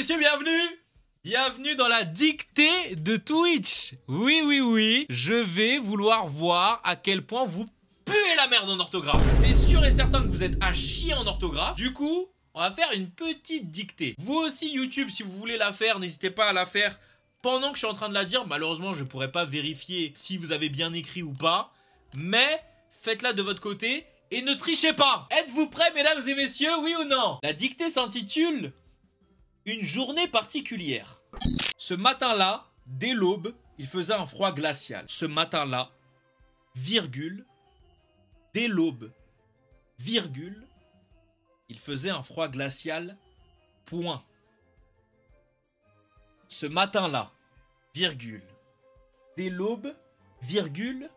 messieurs, bienvenue! Bienvenue dans la dictée de Twitch. Oui, je vais vouloir voir à quel point vous puez la merde en orthographe. C'est sûr et certain que vous êtes à chier en orthographe. Du coup, on va faire une petite dictée. Vous aussi, YouTube, si vous voulez la faire, n'hésitez pas à la faire pendant que je suis en train de la dire. Malheureusement, je ne pourrai pas vérifier si vous avez bien écrit ou pas. Mais faites-la de votre côté et ne trichez pas. Êtes-vous prêts, mesdames et messieurs, oui ou non? La dictée s'intitule « Une journée particulière ». Ce matin-là, dès l'aube, il faisait un froid glacial. Ce matin-là, virgule, dès l'aube, virgule, il faisait un froid glacial, point. Ce matin-là, virgule, dès l'aube, virgule,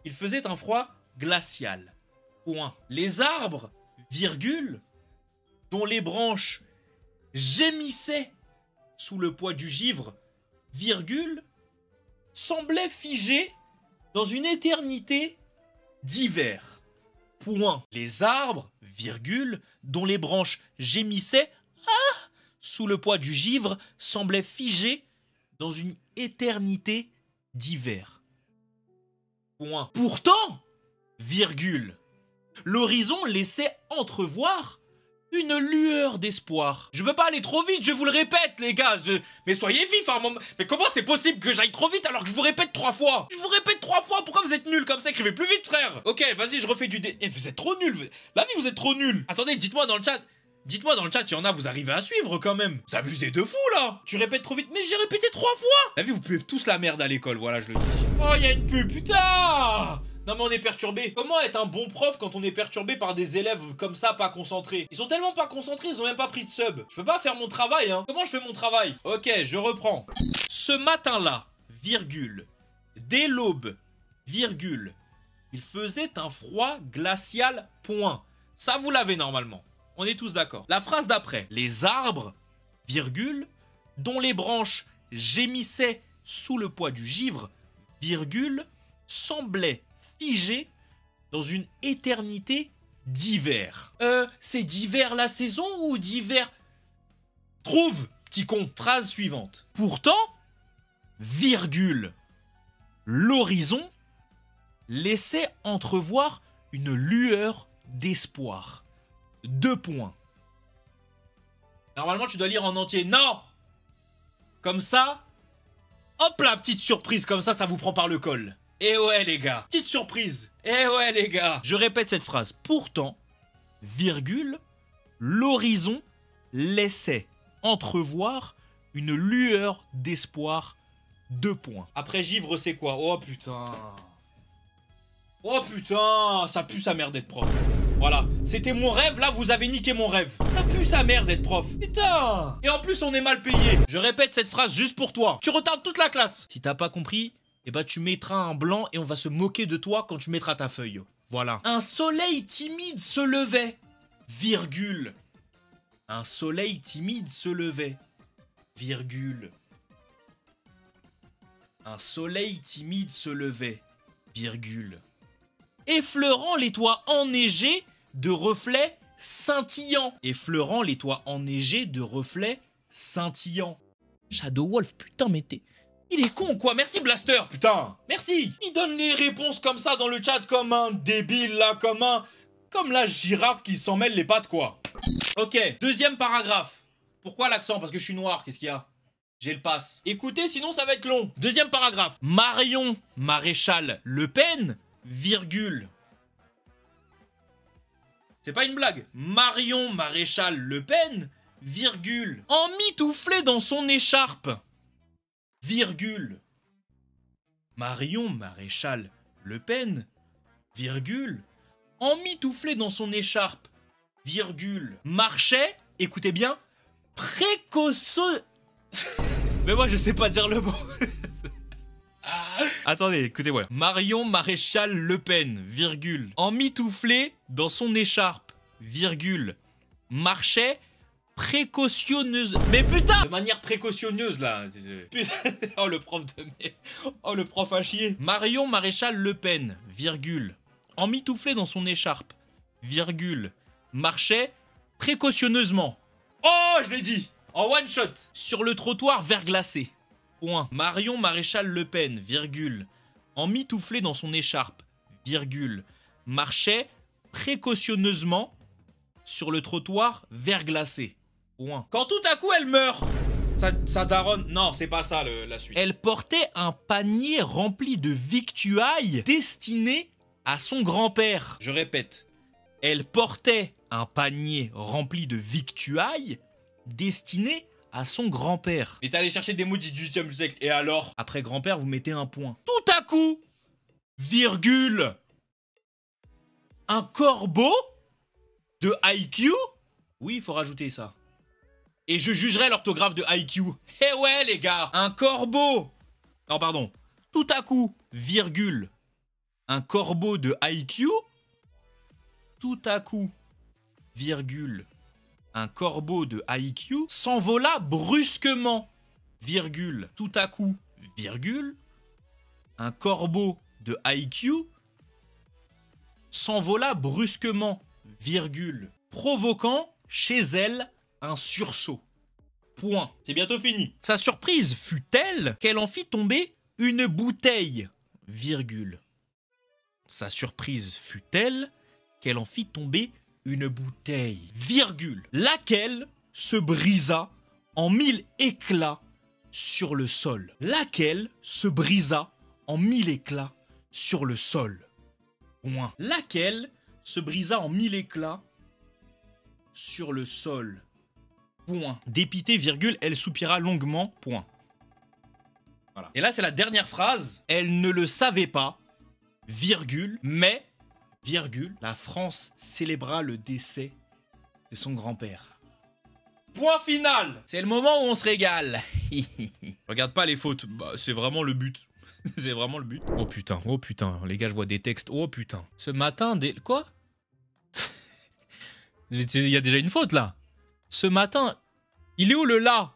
il faisait un froid glacial, point. Les arbres, virgule, dont les branches gémissaient sous le poids du givre, virgule, semblaient figés dans une éternité d'hiver. Point. Les arbres, virgule, dont les branches gémissaient sous le poids du givre, semblaient figés dans une éternité d'hiver. Point. Pourtant, virgule, l'horizon laissait entrevoir une lueur d'espoir. Je peux pas aller trop vite, je vous le répète, les gars. Mais soyez vifs à un moment. Mais comment c'est possible que j'aille trop vite alors que je vous répète 3 fois? Je vous répète 3 fois, pourquoi vous êtes nuls comme ça? Écrivez plus vite, frère. Ok, vas-y, je refais du dé... Eh, vous êtes trop nuls. La vie, vous êtes trop nuls. Attendez, dites-moi dans le chat. Dites-moi dans le chat, il y en a, vous arrivez à suivre quand même. Vous abusez de fou, là. Tu répètes trop vite, mais j'ai répété 3 fois. La vie, vous puez tous la merde à l'école, voilà, je le dis. Oh, il y a une pub, putain. Non mais on est perturbé. Comment être un bon prof quand on est perturbé par des élèves comme ça, pas concentrés? Ils sont tellement pas concentrés, ils ont même pas pris de sub. Je peux pas faire mon travail, hein. Comment je fais mon travail? Ok, je reprends. Ce matin-là, virgule, dès l'aube, virgule, il faisait un froid glacial, point. Ça, vous l'avez normalement. On est tous d'accord. La phrase d'après. Les arbres, virgule, dont les branches gémissaient sous le poids du givre, virgule, semblaient figé dans une éternité d'hiver. C'est d'hiver la saison ou d'hiver? Trouve, petit con. Phrase suivante. Pourtant, virgule, l'horizon laissait entrevoir une lueur d'espoir. 2 points. Normalement, tu dois lire en entier. Non! Comme ça, hop là, petite surprise, comme ça vous prend par le col. Eh ouais les gars, petite surprise. Eh ouais les gars. Je répète cette phrase. Pourtant, virgule, l'horizon laissait entrevoir une lueur d'espoir. 2 points. Après givre, c'est quoi? Oh putain. Oh putain, ça pue sa mère d'être prof. Voilà, c'était mon rêve, là vous avez niqué mon rêve. Ça pue sa mère d'être prof. Putain. Et en plus on est mal payé. Je répète cette phrase juste pour toi. Tu retardes toute la classe. Si t'as pas compris, eh ben tu mettras un blanc et on va se moquer de toi quand tu mettras ta feuille. Voilà. Un soleil timide se levait. Virgule. Un soleil timide se levait. Virgule. Un soleil timide se levait. Virgule. Effleurant les toits enneigés de reflets scintillants. Effleurant les toits enneigés de reflets scintillants. Shadow Wolf, putain, mais t'es... Il est con quoi, merci Blaster, putain. Merci. Il donne les réponses comme ça dans le chat comme un débile là, comme la girafe qui s'en mêle les pattes quoi. Ok, deuxième paragraphe. Pourquoi l'accent? Parce que je suis noir, qu'est-ce qu'il y a? J'ai le pass. Écoutez, sinon ça va être long. Deuxième paragraphe. Marion Maréchal Le Pen, virgule. C'est pas une blague. Marion Maréchal Le Pen, virgule. Emmitouflé dans son écharpe. Virgule. Marion Maréchal Le Pen, virgule, emmitouflé dans son écharpe, virgule, marchait, écoutez bien, Mais moi je sais pas dire le mot. Attendez, écoutez-moi. Marion Maréchal Le Pen, virgule, emmitouflé dans son écharpe, virgule, marchait précautionneuse. Mais putain! De manière précautionneuse là. Putain. Oh le prof de merde. Oh le prof à chier. Marion Maréchal Le Pen, virgule, emmitouflé dans son écharpe, virgule, marchait précautionneusement. Oh, je l'ai dit. En one shot. Sur le trottoir verglacé. Point. Marion Maréchal Le Pen, virgule. Emmitouflée dans son écharpe, virgule. Marchait précautionneusement sur le trottoir verglacé. Point. Quand tout à coup elle meurt. Ça daronne. Non, c'est pas ça la suite. Elle portait un panier rempli de victuailles destiné à son grand-père. Je répète. Elle portait un panier rempli de victuailles destiné à son grand-père. Et t'es allé chercher des mots du 18e siècle. Et alors? Après grand-père, vous mettez un point. Tout à coup, virgule, un corbeau de IQ? Oui, il faut rajouter ça. Et je jugerai l'orthographe de IQ. Eh ouais, les gars, un corbeau. Non, pardon. Tout à coup, virgule, un corbeau de IQ? Tout à coup, virgule, un corbeau de IQ s'envola brusquement, virgule, tout à coup, virgule, un corbeau de IQ s'envola brusquement, virgule, provoquant chez elle un sursaut. Point. C'est bientôt fini. Sa surprise fut telle qu'elle en fit tomber une bouteille, virgule. Sa surprise fut telle qu'elle en fit tomber une bouteille, virgule, laquelle se brisa en 1000 éclats sur le sol. Laquelle se brisa en 1000 éclats sur le sol. Point. Laquelle se brisa en 1000 éclats sur le sol. Point. Dépitée, virgule, elle soupira longuement. Point. Voilà. Et là, c'est la dernière phrase. Elle ne le savait pas, virgule, mais, virgule, la France célébra le décès de son grand-père. Point final. C'est le moment où on se régale. Regarde pas les fautes. Bah, c'est vraiment le but. C'est vraiment le but. Oh putain, les gars, je vois des textes. Oh putain. Ce matin, Quoi? Il y a déjà une faute, là. Ce matin, il est où le là?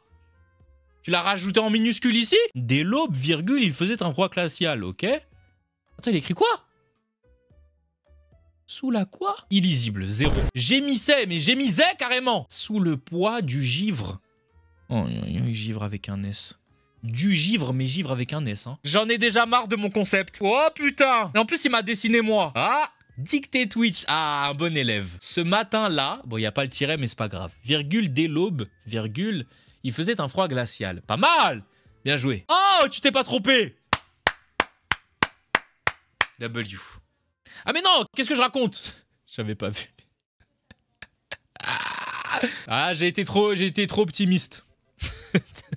Tu l'as rajouté en minuscule ici? Dès l'aube, virgule, il faisait un froid glacial, ok? Attends, il écrit quoi? Sous la quoi? Illisible, 0. Gémissait, mais gémissait carrément! Sous le poids du givre. Oh, givre avec un S. Du givre, mais givre avec un S, hein. J'en ai déjà marre de mon concept. Oh putain! Et en plus, il m'a dessiné moi. Ah! Dictée Twitch. Ah, un bon élève. Ce matin-là, bon, il n'y a pas le tiret, mais c'est pas grave. Virgule, dès l'aube, virgule, il faisait un froid glacial. Pas mal! Bien joué. Oh, tu t'es pas trompé! W. Ah mais non, qu'est-ce que je raconte? J'avais pas vu. Ah, j'ai été trop optimiste.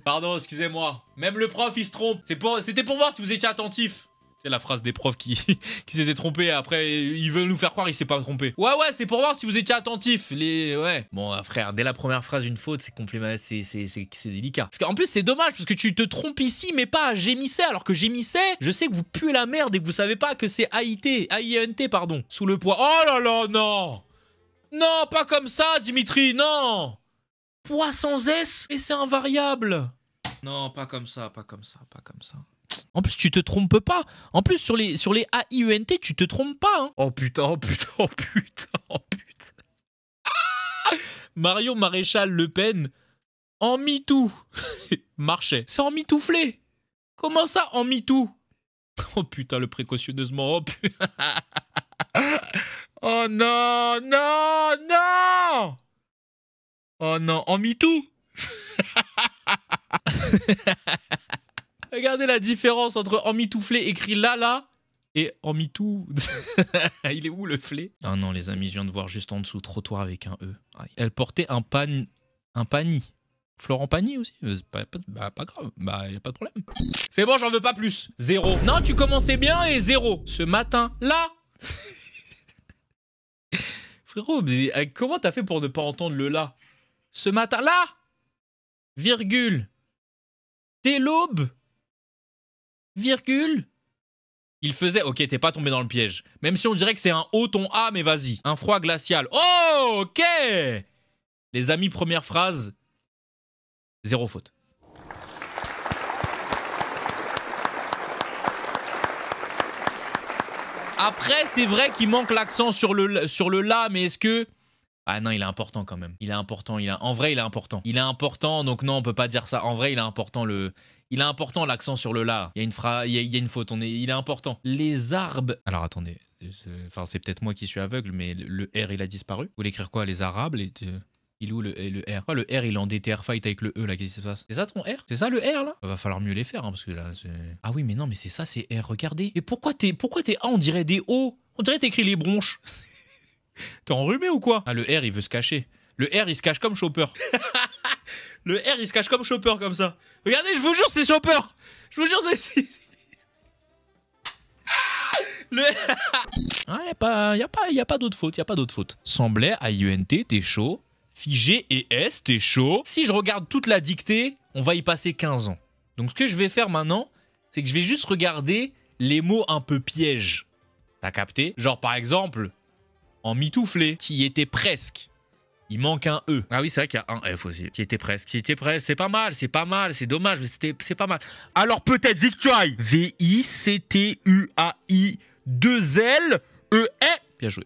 Pardon, excusez-moi. Même le prof, il se trompe. C'était pour voir si vous étiez attentif. C'est la phrase des profs qui s'étaient trompés. Après, ils veulent nous faire croire qu'il s'est pas trompé. Ouais, c'est pour voir si vous étiez attentif. Ouais. Bon, frère, dès la première phrase, une faute, c'est délicat. Parce qu'en plus, c'est dommage, parce que tu te trompes ici, mais pas à gémissait. Alors que gémissait, je sais que vous puez la merde et que vous savez pas que c'est AINT, pardon. Sous le poids. Oh là là, non! Non, pas comme ça, Dimitri, non! Poids sans S, et c'est invariable. Non, pas comme ça. En plus, tu te trompes pas. En plus, sur les AIENT, tu te trompes pas. Hein. Oh putain. Ah, Marion Maréchal Le Pen, en MeToo. Marchait. C'est en mitouflé. Comment ça, en MeToo? Oh putain, le précautionneusement. Oh putain. Oh non. Oh non, en MeToo. Regardez la différence entre emmitouflé écrit là et emmitouflé. Il est où le flé? Oh non les amis, je viens de voir juste en dessous trottoir avec un E. Elle portait un panier. Florent Pagny aussi? Pas grave, y a pas de problème. C'est bon, j'en veux pas plus. 0. Non, tu commençais bien et 0. Ce matin là. Frérot, comment t'as fait pour ne pas entendre le là? Ce matin là, virgule, dès l'aube, virgule, il faisait... Ok, t'es pas tombé dans le piège. Même si on dirait que c'est un haut ton A, mais vas-y. Un froid glacial. Oh, ok. Les amis, première phrase, 0 faute. Après, c'est vrai qu'il manque l'accent sur le là, mais est-ce que Ah non, il est important quand même. Il est important. En vrai, il est important. Il est important, donc non, on peut pas dire ça. En vrai, il est important Il est important l'accent sur le là. Il y a une faute. Il est important. Les arbres. Alors attendez. Enfin, c'est peut-être moi qui suis aveugle, mais le R il a disparu. Vous voulez écrire quoi? Les arabes Il est où le R? Pourquoi le R il est en DTR fight avec le E là? Qu'est-ce qui se passe? C'est ça ton R? C'est ça le R là? Va falloir mieux les faire hein, parce que là c'est. Ah oui, mais non, mais c'est ça, c'est R. Regardez. Et pourquoi t'es A? On dirait des O. On dirait t'écris les bronches. T'es enrhumé ou quoi? Ah, le R il veut se cacher. Le R il se cache comme Chopper. Le R il se cache comme Chopper comme ça. Regardez, je vous jure, c'est Chopper. Je vous jure, c'est. Le... ah, y a pas d'autre faute, y a pas d'autre faute. Semblait, A-I-U-N-T, t'es chaud. Figé et S, t'es chaud. Si je regarde toute la dictée, on va y passer 15 ans. Donc ce que je vais faire maintenant, c'est que je vais juste regarder les mots un peu pièges. T'as capté? Genre par exemple, en mitouflé, qui était presque. Il manque un E. Ah oui, c'est vrai qu'il y a un F aussi. Qui était presque. C'est pas mal, c'est dommage, mais c'est pas mal. Alors peut-être Victuaille. V-I-C-T-U-A-I 2-L-E-E. Bien joué.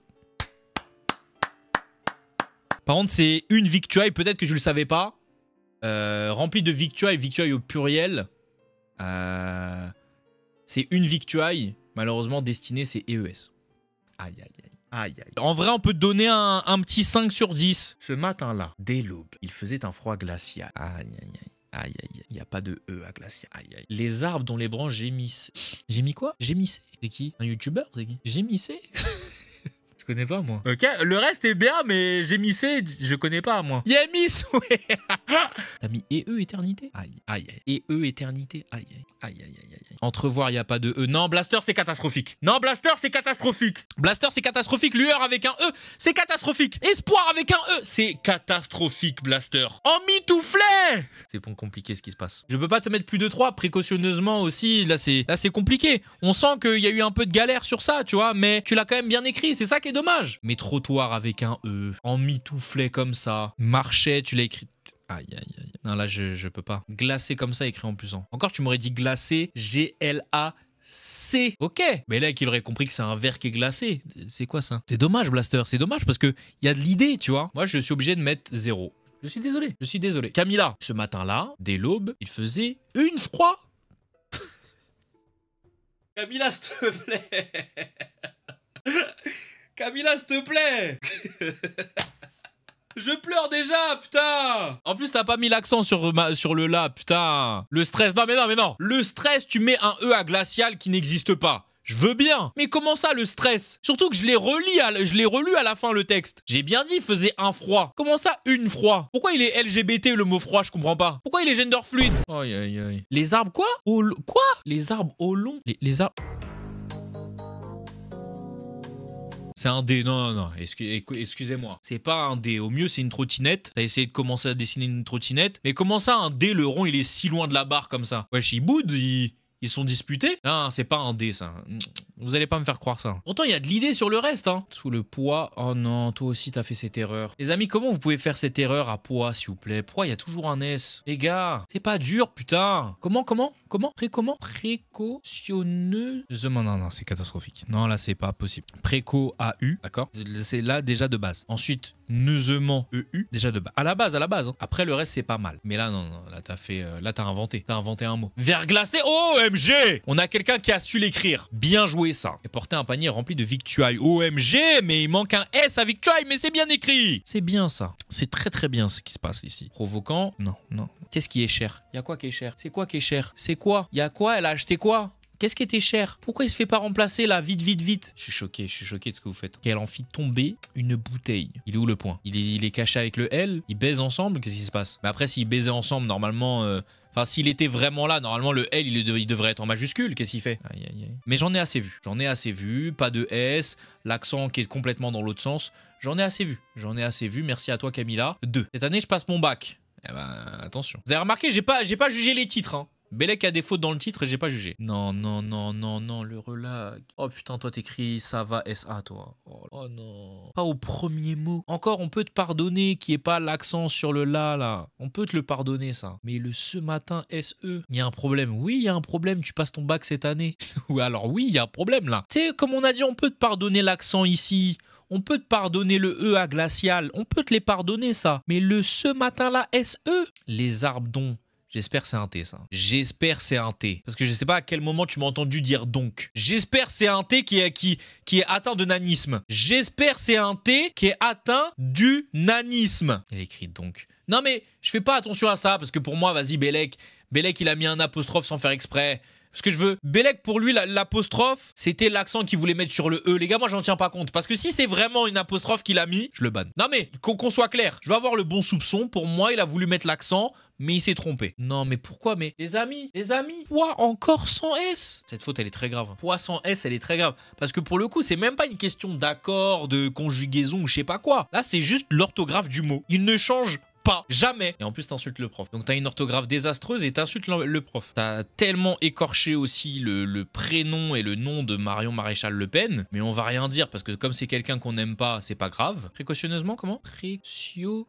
Par contre, c'est une victuaille, peut-être que je le savais pas. Rempli de victuailles au pluriel. C'est une victuaille. Malheureusement, destinée, c'est EES. Aïe, aïe, aïe. Aïe, aïe. En vrai, on peut te donner un petit 5 sur 10. Ce matin-là, dès l'aube, il faisait un froid glacial. Aïe, aïe, aïe. Aïe, aïe, aïe. Il n'y a pas de E à glacial. Aïe, aïe. Les arbres dont les branches gémissent. J'ai mis quoi? Gémissait. C'est qui? Un youtubeur? C'est qui? Gémissait. Je connais pas, moi. Ok, le reste est bien, mais gémissait, je connais pas, moi. Yamis, ouais. T'as mis et E éternité? Aïe, aïe, aïe. Et E éternité? Aïe, aïe, aïe, aïe, aïe, aïe. Entrevoir, il n'y a pas de E. Non, Blaster, c'est catastrophique. Non, Blaster, c'est catastrophique. Blaster, c'est catastrophique. Lueur avec un E, c'est catastrophique. Espoir avec un E, c'est catastrophique, Blaster. En mitouflet. C'est bon, compliqué ce qui se passe. Je peux pas te mettre plus de 3, précautionneusement aussi. Là, c'est compliqué. On sent qu'il y a eu un peu de galère sur ça, tu vois, mais tu l'as quand même bien écrit. C'est ça qui est dommage. Mais trottoir avec un E, en mitouflet comme ça. Marchait, tu l'as écrit. Aïe, aïe, aïe. Non, là, je peux pas. Glacé comme ça, écrit en plus. Encore, tu m'aurais dit glacé, G-L-A-C. Ok. Mais là, qu'il aurait compris que c'est un verre qui est glacé. C'est quoi ça? C'est dommage, Blaster. C'est dommage parce qu'il y a de l'idée, tu vois. Moi, je suis obligé de mettre 0. Je suis désolé. Je suis désolé. Camilla, ce matin-là, dès l'aube, il faisait une froid. Camilla, s'il te plaît. Camilla, s'il te plaît. Je pleure déjà, putain. En plus, t'as pas mis l'accent sur le là, putain. Le stress, non mais non mais non. Le stress, tu mets un E à glacial qui n'existe pas. Je veux bien. Mais comment ça, le stress? Surtout que je l'ai relu à la fin, le texte. J'ai bien dit, faisait un froid. Comment ça, une froid? Pourquoi il est LGBT, le mot froid? Je comprends pas. Pourquoi il est gender fluide? Aïe, aïe, aïe. Les arbres quoi? Quoi? Les arbres au long? Les arbres... C'est un dé, non, excusez-moi. C'est pas un dé, au mieux c'est une trottinette. T'as essayé de commencer à dessiner une trottinette. Mais comment ça, un dé, le rond, il est si loin de la barre comme ça? Wesh, ils boudent, ils sont disputés? Non, c'est pas un dé, ça. Vous allez pas me faire croire ça. Pourtant, il y a de l'idée sur le reste, hein. Sous le poids, oh non, toi aussi t'as fait cette erreur. Les amis, comment vous pouvez faire cette erreur à poids, s'il vous plaît? Pourquoi il y a toujours un S? Les gars, c'est pas dur, putain. Comment? Précautionneusement, non, c'est catastrophique. Non, là, c'est pas possible. Préco AU, d'accord? C'est là déjà de base. Ensuite, neusement EU, déjà de base. À la base, hein. Après, le reste, c'est pas mal. Mais là, non, là, t'as inventé. T'as inventé un mot. Verglacé, OMG! On a quelqu'un qui a su l'écrire. Bien joué, ça. Et porter un panier rempli de victuailles. OMG, mais il manque un S à victuailles, mais c'est bien écrit. C'est bien, ça. C'est très, très bien ce qui se passe ici. Provoquant, non. Qu'est-ce qui est cher? Y a quoi qui est cher? C'est quoi qui est cher? C'est quoi? Y a quoi? Elle a acheté quoi? Qu'est-ce qui était cher? Pourquoi il se fait pas remplacer là? Vite. Je suis choqué de ce que vous faites. Elle en fit tomber une bouteille. Il est où le point? Il est caché avec le L? Ils baisent ensemble? Qu'est-ce qui se passe? Mais après, s'ils baisaient ensemble, normalement... Enfin, s'il était vraiment là, normalement, le L, il devrait être en majuscule. Qu'est-ce qu'il fait? Aïe, aïe, aïe. Mais j'en ai assez vu. Pas de S. L'accent qui est complètement dans l'autre sens. J'en ai assez vu. Merci à toi, Camilla. 2. Cette année, je passe mon bac. Eh ben, attention. Vous avez remarqué, j'ai pas jugé les titres, hein. Bellec a des fautes dans le titre et j'ai pas jugé. Non, le relax. Oh putain, toi t'écris ça va SA, toi. Oh non. Pas au premier mot. Encore, on peut te pardonner qu'il n'y ait pas l'accent sur le là. On peut te le pardonner, ça. Mais le ce matin SE, il y a un problème. Oui, il y a un problème, tu passes ton bac cette année. Ou alors oui, il y a un problème là. Tu sais, comme on a dit, on peut te pardonner l'accent ici. on peut te pardonner le E à glacial. On peut te les pardonner, ça. Mais le ce matin-là, SE. Les arbres dont... J'espère c'est un T, ça. J'espère c'est un T. Parce que je sais pas à quel moment tu m'as entendu dire donc. J'espère c'est un T qui est atteint de nanisme. J'espère c'est un T qui est atteint du nanisme. Il écrit donc. Non mais, je fais pas attention à ça, parce que pour moi, vas-y, Bellec, il a mis un apostrophe sans faire exprès. Parce que je veux... Bellec, pour lui, l'apostrophe, c'était l'accent qu'il voulait mettre sur le E. Les gars, moi, j'en tiens pas compte. Parce que si c'est vraiment une apostrophe qu'il a mis, je le banne. Non, mais qu'on soit clair. Je veux avoir le bon soupçon. Pour moi, il a voulu mettre l'accent, mais il s'est trompé. Non, mais pourquoi? Mais les amis, poids encore sans S. Cette faute, elle est très grave. Poids sans S, elle est très grave. Parce que pour le coup, c'est même pas une question d'accord, de conjugaison ou je sais pas quoi. Là, c'est juste l'orthographe du mot. Il ne change pas, jamais. Et en plus, t'insultes le prof. Donc, t'as une orthographe désastreuse et t'insultes le prof. T'as tellement écorché aussi le prénom et le nom de Marion Maréchal Le Pen. Mais on va rien dire parce que comme c'est quelqu'un qu'on n'aime pas, c'est pas grave. Précautionneusement, comment? Précieux.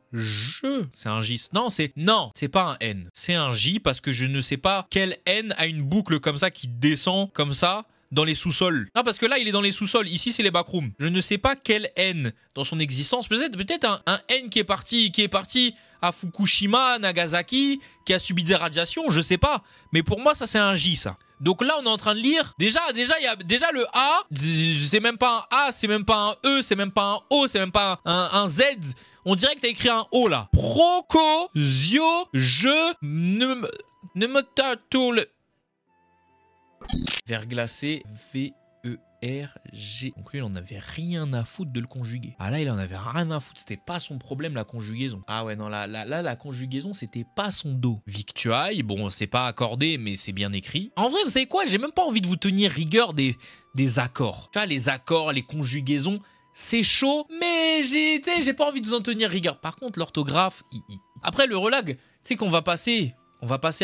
C'est un J. Non, c'est pas un N. C'est un J parce que je ne sais pas quel N a une boucle comme ça qui descend comme ça dans les sous-sols. Non, parce que là, il est dans les sous-sols. Ici, c'est les backrooms. Je ne sais pas quel N dans son existence. Peut-être un N qui est parti à Fukushima, Nagasaki, qui a subi des radiations. Je sais pas. Mais pour moi, ça, c'est un J, ça. Donc là, on est en train de lire. Déjà, il y a déjà le A. C'est même pas un A, c'est même pas un E, c'est même pas un O, c'est même pas un Z. On dirait que t'as écrit un O, là. Procosio, ne me tatoule. Verglacé, V-E-R-G. Donc lui, il en avait rien à foutre de le conjuguer. Ah là, il en avait rien à foutre. C'était pas son problème, la conjugaison. Ah ouais, non, là, la conjugaison, c'était pas son dos. Victuaille, bon, c'est pas accordé, mais c'est bien écrit. En vrai, vous savez quoi? J'ai même pas envie de vous tenir rigueur des accords. Tu vois, les accords, les conjugaisons, c'est chaud, mais j'ai pas envie de vous en tenir rigueur. Par contre, l'orthographe, Après, le relag, tu sais qu'on va passer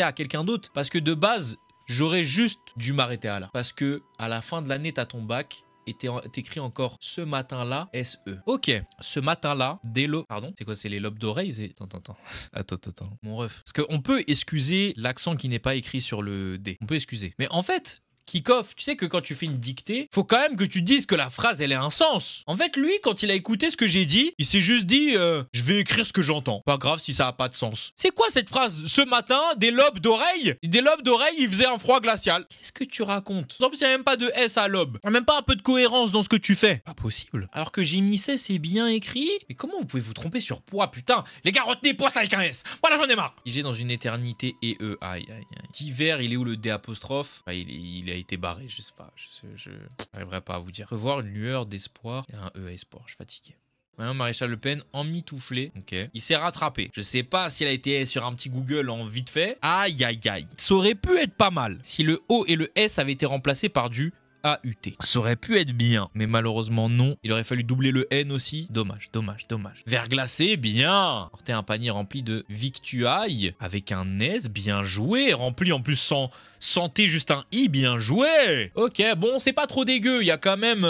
à quelqu'un d'autre. Parce que de base... J'aurais juste dû m'arrêter à là. Parce que à la fin de l'année, t'as ton bac et t'écris encore ce matin-là, S-E. Ok, ce matin-là, des lobes... Pardon, c'est quoi? C'est les lobes d'oreilles? Attends. Mon ref. Parce qu'on peut excuser l'accent qui n'est pas écrit sur le D. On peut excuser. Mais en fait... Kickoff, tu sais que quand tu fais une dictée, faut quand même que tu dises que la phrase, elle ait un sens. En fait, lui, quand il a écouté ce que j'ai dit, il s'est juste dit je vais écrire ce que j'entends. Pas grave si ça a pas de sens. C'est quoi cette phrase? Ce matin, des lobes d'oreilles, il faisait un froid glacial. Qu'est-ce que tu racontes? En plus, il n'y a même pas de S à lobe. Il n'y a même pas un peu de cohérence dans ce que tu fais. Pas possible. Alors que Gémissé, c'est bien écrit. Mais comment vous pouvez vous tromper sur poids, putain? Les gars, retenez poids, ça avec un S. Voilà, j'en ai marre. J'ai dans une éternité et E. Aïe. D'hiver, il est où le D apostrophe? Il a été barré, je sais pas, je n'arriverai pas à vous dire. Revoir une lueur d'espoir. Il y a un E à espoir, je suis fatigué. Marion Maréchal Le Pen, emmitouflé. Ok. Il s'est rattrapé. Je sais pas s'il a été sur un petit Google en vite fait. Aïe. Ça aurait pu être pas mal si le O et le S avaient été remplacés par du AUT. Ça aurait pu être bien, mais malheureusement non. Il aurait fallu doubler le N aussi. Dommage. Verglacé, bien. Porter un panier rempli de victuailles avec un S, bien joué. Rempli en plus sans T, juste un I, bien joué. Ok, bon, c'est pas trop dégueu. Il y a quand même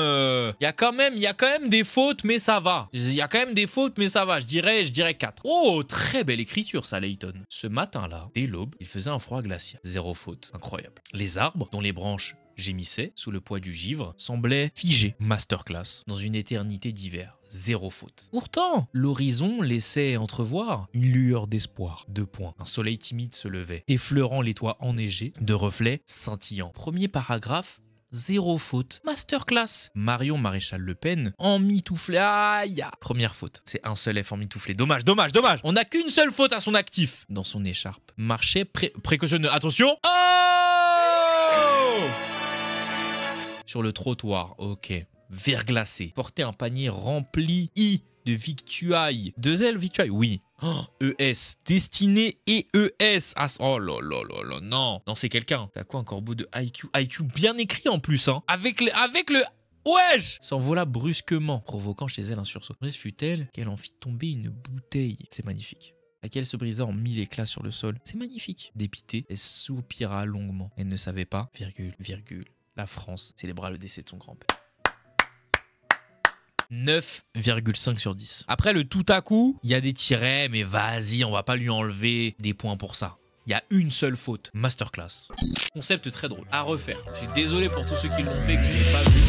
des fautes, mais ça va. Je dirais 4. Oh, très belle écriture, ça, Layton. Ce matin-là, dès l'aube, il faisait un froid glacial. 0 faute. Incroyable. Les arbres, dont les branches gémissait sous le poids du givre, semblait figé. Masterclass. Dans une éternité d'hiver. 0 faute. Pourtant, l'horizon laissait entrevoir une lueur d'espoir. 2 points. Un soleil timide se levait, effleurant les toits enneigés de reflets scintillants. Premier paragraphe, 0 faute. Masterclass. Marion Maréchal Le Pen, emmitouflé. Aïe. Première faute. C'est un seul F emmitouflé. Dommage. On n'a qu'une seule faute à son actif. Dans son écharpe. Marchait précautionneux. Attention. Oh! Sur le trottoir, ok. Verglacé. Porter un panier rempli de victuailles. 2 L, victuailles, oui. Oh, ES. Destiné et ES. Ah, oh là, non. Non, c'est quelqu'un. T'as quoi, un corbeau de IQ? IQ bien écrit en plus, hein. Avec le... Wesh! S'envola brusquement, provoquant chez elle un sursaut. Fut-elle qu'elle en fit tomber une bouteille. C'est magnifique. Laquelle se brisa en 1000 éclats sur le sol. C'est magnifique. Dépitée, elle soupira longuement. Elle ne savait pas, virgule. La France célébra le décès de son grand-père. 9,5 sur 10. Après le tout à coup, il y a des tirets, mais vas-y, on va pas lui enlever des points pour ça. Il y a une seule faute. Masterclass. Concept très drôle. À refaire. Je suis désolé pour tous ceux qui l'ont fait, que je n'ai pas vu.